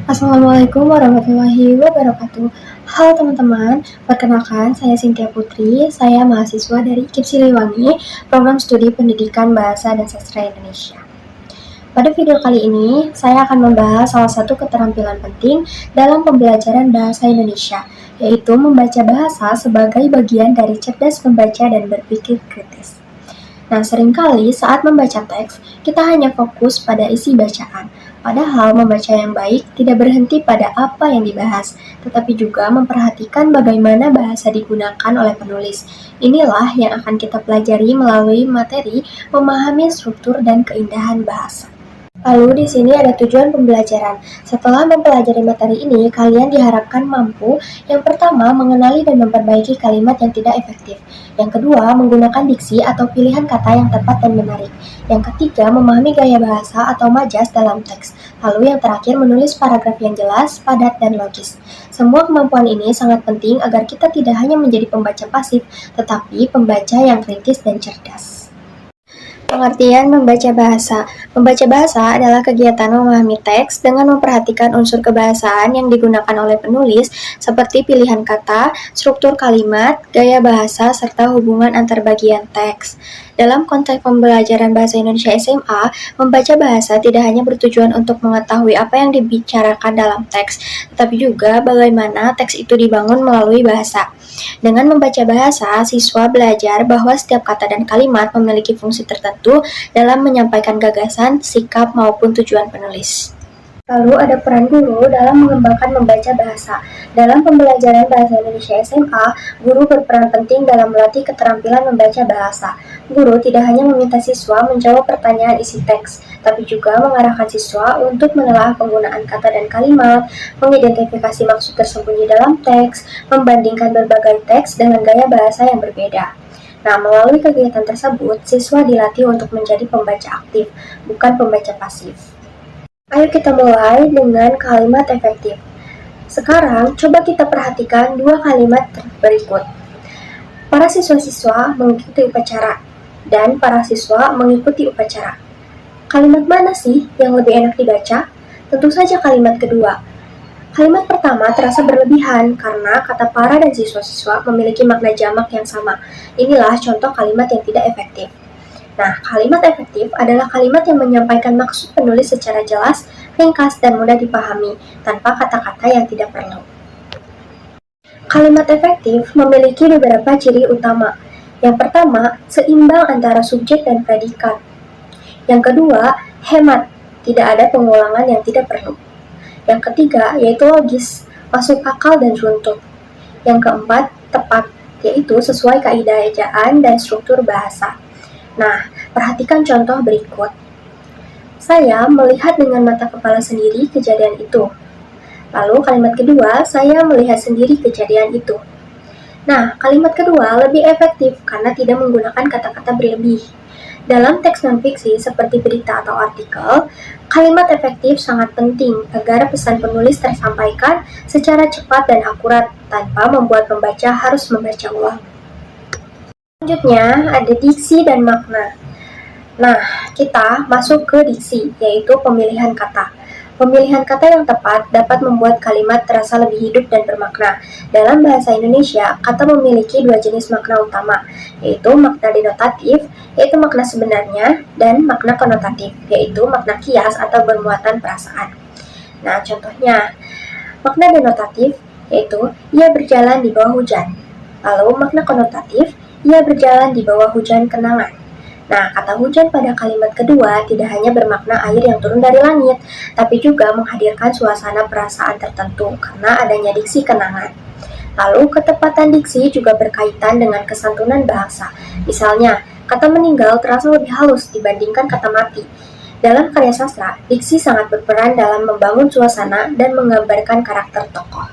Assalamualaikum warahmatullahi wabarakatuh. Halo teman-teman, perkenalkan saya Cynthia Putri, saya mahasiswa dari KIP Siliwangi, Program Studi Pendidikan Bahasa dan Sastra Indonesia. Pada video kali ini, saya akan membahas salah satu keterampilan penting dalam pembelajaran bahasa Indonesia, yaitu membaca bahasa sebagai bagian dari cerdas membaca dan berpikir kritis. Nah, seringkali saat membaca teks, kita hanya fokus pada isi bacaan. Padahal membaca yang baik tidak berhenti pada apa yang dibahas, tetapi juga memperhatikan bagaimana bahasa digunakan oleh penulis. Inilah yang akan kita pelajari melalui materi memahami struktur dan keindahan bahasa. Lalu di sini ada tujuan pembelajaran. Setelah mempelajari materi ini, kalian diharapkan mampu yang pertama mengenali dan memperbaiki kalimat yang tidak efektif. Yang kedua, menggunakan diksi atau pilihan kata yang tepat dan menarik. Yang ketiga, memahami gaya bahasa atau majas dalam teks. Lalu yang terakhir, menulis paragraf yang jelas, padat, dan logis. Semua kemampuan ini sangat penting agar kita tidak hanya menjadi pembaca pasif, tetapi pembaca yang kritis dan cerdas. Pengertian membaca bahasa. Membaca bahasa adalah kegiatan memahami teks dengan memperhatikan unsur kebahasaan yang digunakan oleh penulis seperti pilihan kata, struktur kalimat, gaya bahasa, serta hubungan antar bagian teks. Dalam konteks pembelajaran bahasa Indonesia SMA, membaca bahasa tidak hanya bertujuan untuk mengetahui apa yang dibicarakan dalam teks, tetapi juga bagaimana teks itu dibangun melalui bahasa. Dengan membaca bahasa, siswa belajar bahwa setiap kata dan kalimat memiliki fungsi tertentu dalam menyampaikan gagasan, sikap, maupun tujuan penulis. Lalu ada peran guru dalam mengembangkan membaca bahasa. Dalam pembelajaran bahasa Indonesia SMA, guru berperan penting dalam melatih keterampilan membaca bahasa. Guru tidak hanya meminta siswa menjawab pertanyaan isi teks, tapi juga mengarahkan siswa untuk menelaah penggunaan kata dan kalimat, mengidentifikasi maksud tersembunyi dalam teks, membandingkan berbagai teks dengan gaya bahasa yang berbeda. Nah, melalui kegiatan tersebut, siswa dilatih untuk menjadi pembaca aktif, bukan pembaca pasif. Ayo kita mulai dengan kalimat efektif. Sekarang, coba kita perhatikan dua kalimat berikut. Para siswa-siswa mengikuti upacara, dan para siswa mengikuti upacara. Kalimat mana sih yang lebih enak dibaca? Tentu saja kalimat kedua. Kalimat pertama terasa berlebihan karena kata para dan siswa-siswa memiliki makna jamak yang sama. Inilah contoh kalimat yang tidak efektif. Nah, kalimat efektif adalah kalimat yang menyampaikan maksud penulis secara jelas, ringkas, dan mudah dipahami, tanpa kata-kata yang tidak perlu. Kalimat efektif memiliki beberapa ciri utama. Yang pertama, seimbang antara subjek dan predikat. Yang kedua, hemat, tidak ada pengulangan yang tidak perlu. Yang ketiga, yaitu logis, masuk akal dan runtut. Yang keempat, tepat, yaitu sesuai kaidah ejaan dan struktur bahasa. Nah, perhatikan contoh berikut. Saya melihat dengan mata kepala sendiri kejadian itu. Lalu kalimat kedua, saya melihat sendiri kejadian itu. Nah, kalimat kedua lebih efektif karena tidak menggunakan kata-kata berlebih. Dalam teks non-fiksi seperti berita atau artikel, kalimat efektif sangat penting agar pesan penulis tersampaikan secara cepat dan akurat tanpa membuat pembaca harus membaca ulang. Selanjutnya ada diksi dan makna. Nah, kita masuk ke diksi, yaitu pemilihan kata. Pemilihan kata yang tepat dapat membuat kalimat terasa lebih hidup dan bermakna. Dalam bahasa Indonesia, kata memiliki dua jenis makna utama, yaitu makna denotatif, yaitu makna sebenarnya, dan makna konotatif, yaitu makna kias atau bermuatan perasaan. Nah, contohnya, makna denotatif, yaitu ia berjalan di bawah hujan. Lalu makna konotatif, ia berjalan di bawah hujan kenangan. Nah, kata hujan pada kalimat kedua tidak hanya bermakna air yang turun dari langit, tapi juga menghadirkan suasana perasaan tertentu karena adanya diksi kenangan. Lalu, ketepatan diksi juga berkaitan dengan kesantunan bahasa. Misalnya, kata meninggal terasa lebih halus dibandingkan kata mati. Dalam karya sastra, diksi sangat berperan dalam membangun suasana dan menggambarkan karakter tokoh.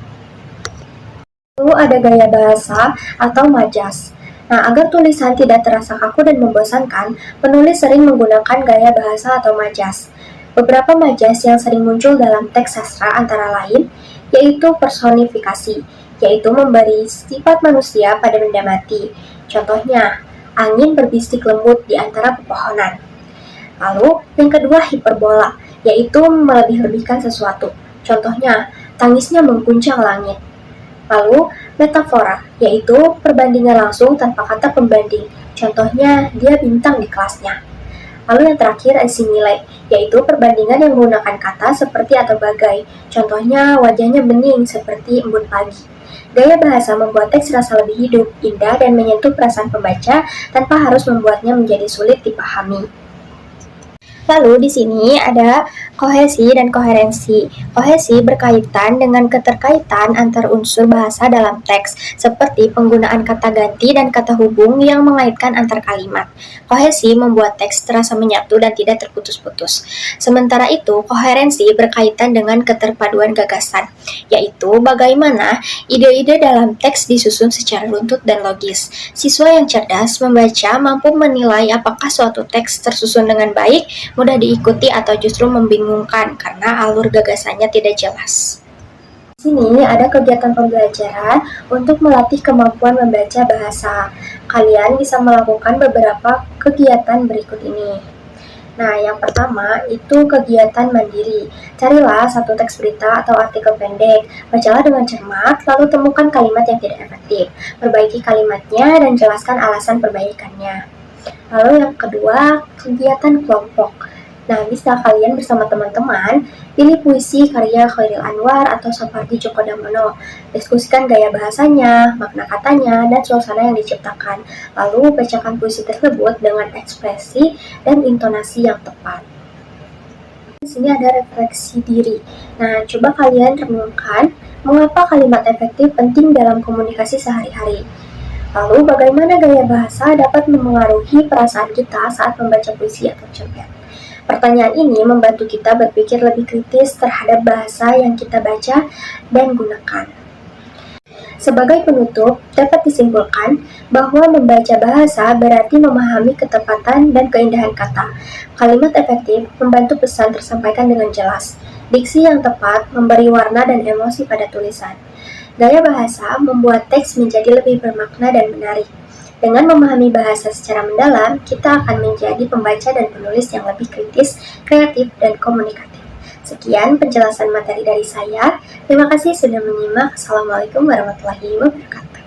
Lalu ada gaya bahasa atau majas. Nah, agar tulisan tidak terasa kaku dan membosankan, penulis sering menggunakan gaya bahasa atau majas. Beberapa majas yang sering muncul dalam teks sastra antara lain, yaitu personifikasi, yaitu memberi sifat manusia pada benda mati. Contohnya, angin berbisik lembut di antara pepohonan. Lalu, yang kedua hiperbola, yaitu melebih-lebihkan sesuatu. Contohnya, tangisnya mengguncang langit. Lalu, metafora, yaitu perbandingan langsung tanpa kata pembanding. Contohnya, dia bintang di kelasnya. Lalu yang terakhir ada simile, yaitu perbandingan yang menggunakan kata seperti atau bagai. Contohnya, wajahnya bening seperti embun pagi. Gaya bahasa membuat teks terasa lebih hidup, indah, dan menyentuh perasaan pembaca tanpa harus membuatnya menjadi sulit dipahami. Lalu di sini ada kohesi dan koherensi. Kohesi berkaitan dengan keterkaitan antar unsur bahasa dalam teks, seperti penggunaan kata ganti dan kata hubung yang mengaitkan antar kalimat. Kohesi membuat teks terasa menyatu dan tidak terputus-putus. Sementara itu, koherensi berkaitan dengan keterpaduan gagasan, yaitu bagaimana ide-ide dalam teks disusun secara runtut dan logis. Siswa yang cerdas membaca mampu menilai apakah suatu teks tersusun dengan baik, mudah diikuti atau justru membingungkan karena alur gagasannya tidak jelas. Di sini ada kegiatan pembelajaran untuk melatih kemampuan membaca bahasa. Kalian bisa melakukan beberapa kegiatan berikut ini. Nah, yang pertama itu kegiatan mandiri. Carilah satu teks berita atau artikel pendek, bacalah dengan cermat, lalu temukan kalimat yang tidak efektif, perbaiki kalimatnya, dan jelaskan alasan perbaikannya. Lalu yang kedua, kegiatan kelompok. Nah, bisa kalian bersama teman-teman pilih puisi karya Khairil Anwar atau Sapardi Djoko Damono. Diskusikan gaya bahasanya, makna katanya, dan suasana yang diciptakan. Lalu bacakan puisi tersebut dengan ekspresi dan intonasi yang tepat. Di sini ada refleksi diri. Nah, coba kalian renungkan mengapa kalimat efektif penting dalam komunikasi sehari-hari. Lalu, bagaimana gaya bahasa dapat memengaruhi perasaan kita saat membaca puisi atau cerpen. Pertanyaan ini membantu kita berpikir lebih kritis terhadap bahasa yang kita baca dan gunakan. Sebagai penutup, dapat disimpulkan bahwa membaca bahasa berarti memahami ketepatan dan keindahan kata. Kalimat efektif membantu pesan tersampaikan dengan jelas. Diksi yang tepat memberi warna dan emosi pada tulisan. Gaya bahasa membuat teks menjadi lebih bermakna dan menarik. Dengan memahami bahasa secara mendalam, kita akan menjadi pembaca dan penulis yang lebih kritis, kreatif, dan komunikatif. Sekian penjelasan materi dari saya. Terima kasih sudah menyimak. Assalamualaikum warahmatullahi wabarakatuh.